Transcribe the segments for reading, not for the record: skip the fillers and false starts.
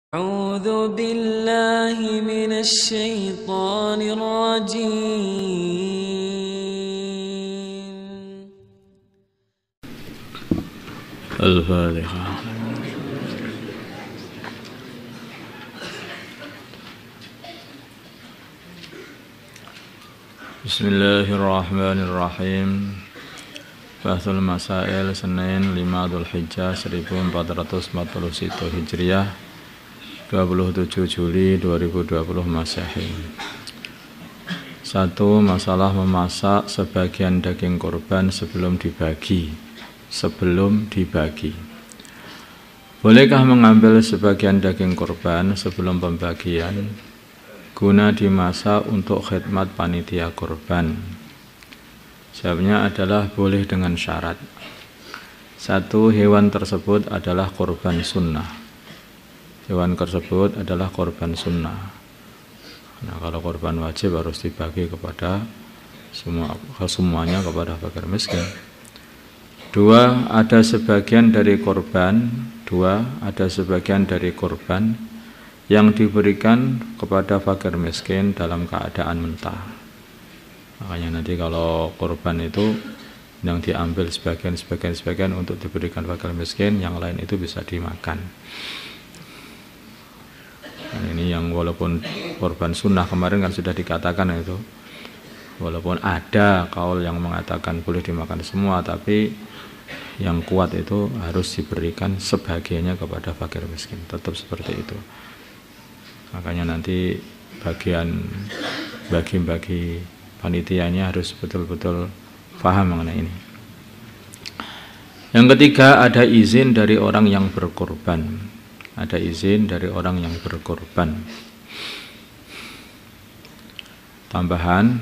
أعوذ بالله من الشيطان الرجيم. الفاتحة. بسم الله الرحمن الرحيم. Fathul Masail Senin 5 Dzulhijjah 1441 Hijriah 27 Juli 2020 Masehi. 1. Masalah memasak sebagian daging kurban sebelum dibagi. Bolehkah mengambil sebagian daging kurban sebelum pembagian guna dimasak untuk khidmat panitia kurban? Jawabnya adalah boleh dengan syarat. 1. Hewan tersebut adalah kurban sunnah. Hewan tersebut adalah kurban sunnah. Nah, kalau kurban wajib harus dibagi kepada semuanya kepada fakir miskin. 2. Ada sebagian dari kurban yang diberikan kepada fakir miskin dalam keadaan mentah. Makanya nanti kalau kurban itu yang diambil sebagian untuk diberikan fakir miskin, yang lain itu bisa dimakan. Nah, ini yang walaupun kurban sunnah kemarin kan sudah dikatakan itu, walaupun ada kaul yang mengatakan boleh dimakan semua, tapi yang kuat itu harus diberikan sebagiannya kepada fakir miskin, tetap seperti itu. Makanya nanti bagian bagi panitianya harus betul-betul paham mengenai ini. Yang ketiga, ada izin dari orang yang berkorban. Tambahan,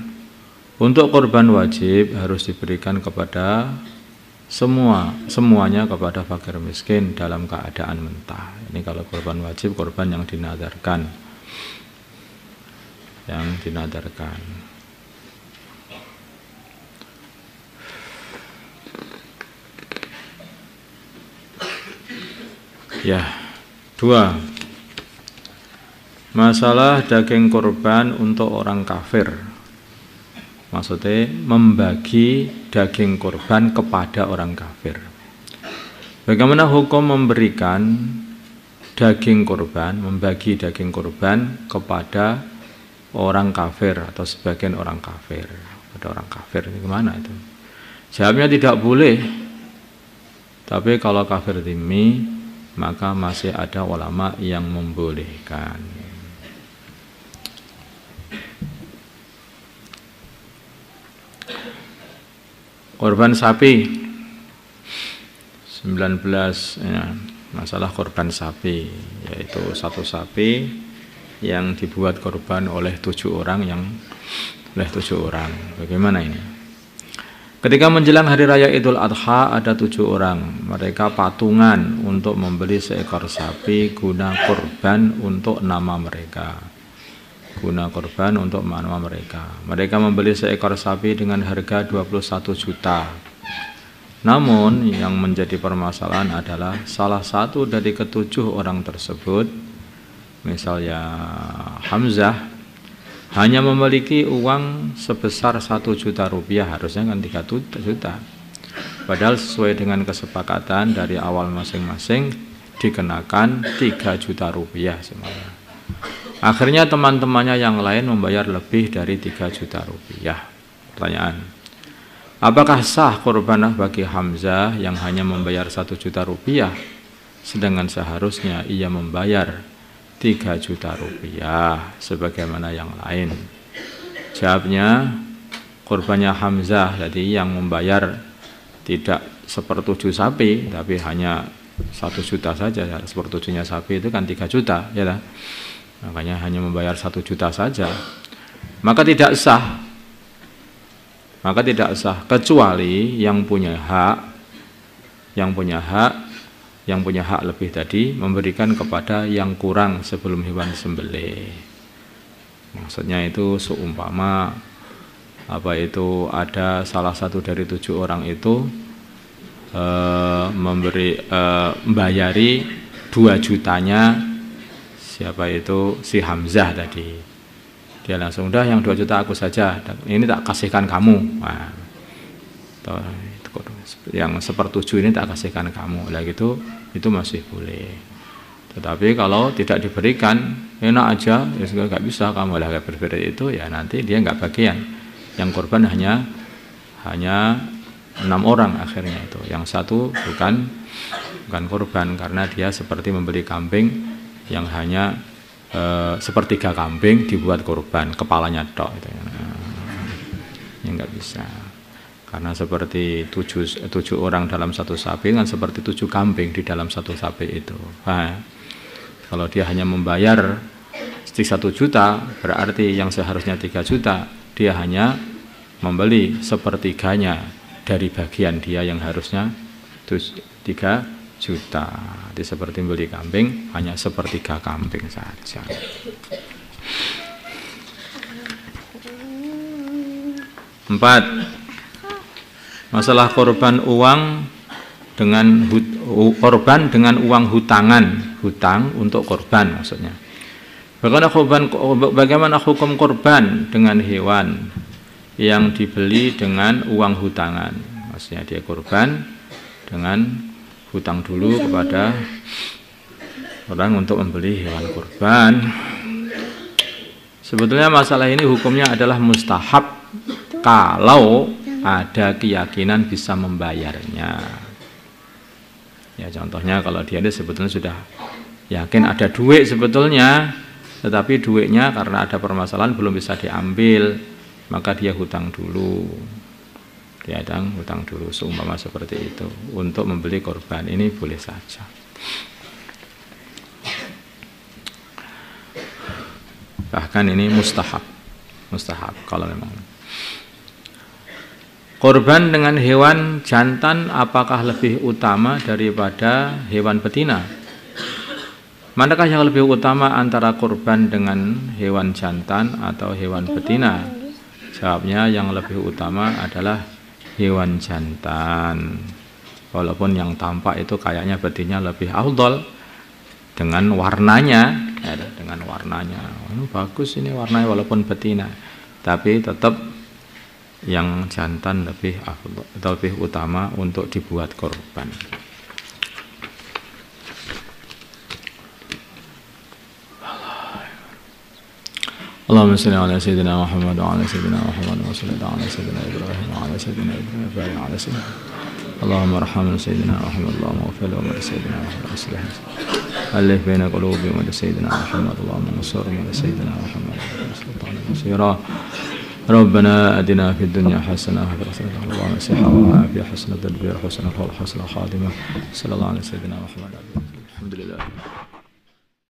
untuk korban wajib harus diberikan kepada semuanya kepada fakir miskin dalam keadaan mentah. Ini kalau korban wajib, korban yang dinadarkan. Ya. 2. Masalah daging kurban untuk orang kafir. Maksudnya membagi daging kurban kepada orang kafir. Bagaimana hukum membagi daging kurban kepada orang kafir atau sebagian orang kafir? Pada orang kafir ini gimana itu? Jawabnya tidak boleh. Tapi kalau kafir dhimmi, maka masih ada ulama yang membolehkan. Korban sapi 19 ya, masalah korban sapi, yaitu satu sapi yang dibuat korban oleh 7 orang. Bagaimana ini? Ketika menjelang hari raya Idul Adha, ada 7 orang. Mereka patungan untuk membeli seekor sapi guna korban untuk nama mereka. Mereka membeli seekor sapi dengan harga 21 juta. Namun yang menjadi permasalahan adalah salah satu dari ke-7 orang tersebut, misalnya Hamzah, hanya memiliki uang sebesar 1 juta rupiah, harusnya kan 3 juta. Padahal sesuai dengan kesepakatan dari awal masing-masing dikenakan 3 juta rupiah semuanya. Akhirnya teman-temannya yang lain membayar lebih dari 3 juta rupiah. Pertanyaan, apakah sah kurbanah bagi Hamzah yang hanya membayar 1 juta rupiah, sedangkan seharusnya ia membayar 3 juta rupiah sebagaimana yang lain? Jawabnya, kurbannya Hamzah jadi yang membayar tidak 1/7 sapi, tapi hanya 1 juta saja. 1/7-nya sapi itu kan 3 juta, ya kan? Makanya hanya membayar 1 juta saja. Maka tidak sah kecuali yang punya hak lebih tadi memberikan kepada yang kurang sebelum hewan disembelih. Maksudnya itu seumpama ada salah satu dari 7 orang itu membayari 2 jutanya siapa itu si Hamzah tadi. Dia langsung, udah yang 2 juta aku saja, ini tak kasihkan kamu. Nah, yang 1/7 ini tak kasihkan kamu. Lah gitu, itu masih boleh. Tetapi kalau tidak diberikan, enak aja, ya nggak bisa, kamu lah berbeda itu, ya nanti dia nggak bagian. Yang korban hanya 6 orang akhirnya itu. Yang 1 bukan korban, karena dia seperti membeli kambing yang hanya sepertiga kambing dibuat korban, kepalanya tok itu. Ya nggak bisa. Karena seperti 7 orang dalam 1 sapi kan seperti 7 kambing di dalam 1 sapi itu. Nah, kalau dia hanya membayar 1 juta, berarti yang seharusnya 3 juta, dia hanya membeli sepertiganya dari bagian dia yang harusnya 3 juta. Jadi seperti membeli kambing, hanya sepertiga kambing saja. 4. Masalah korban uang dengan korban dengan uang hutang untuk korban maksudnya. Bagaimana hukum korban dengan hewan yang dibeli dengan uang hutangan? Maksudnya dia korban dengan hutang dulu kepada orang untuk membeli hewan korban. Sebetulnya masalah ini hukumnya adalah mustahab kalau ada keyakinan bisa membayarnya. Ya contohnya kalau dia sebetulnya sudah yakin ada duit sebetulnya, tetapi duitnya karena ada permasalahan belum bisa diambil, maka dia hutang dulu. Dia hutang dulu, seumpama seperti itu untuk membeli korban, ini boleh saja. Bahkan ini mustahab kalau memang. Korban dengan hewan jantan apakah lebih utama daripada hewan betina? Manakah yang lebih utama antara korban dengan hewan jantan atau hewan betina? Jawabnya yang lebih utama adalah hewan jantan. Walaupun yang tampak itu kayaknya betina lebih afdal dengan warnanya, bagus ini warnanya walaupun betina, tapi tetap yang jantan lebih utama untuk dibuat korban. Allahumma shalli ala sayyidina Muhammad wa ala sayyidina Muhammad wa salli ala sayyidina Ibrahim wa ala sayyidina Ibrahim wa ala sayyidina Allahumma arhamna sayyidina Muhammad Allahumma ighfir lahu wa sayyidina Muhammad aslih alif baina qulubihim wa sayyidina Muhammad Allahumma ansurhum wa sayyidina Muhammad sultanan nasira. ربنا أدنا في الدنيا حسنة وفي الآخرة حسنة وقنا عذاب النار حسنة تدبير حسنة خاتمة صلى الله عليه سيدنا محمد الحمد لله.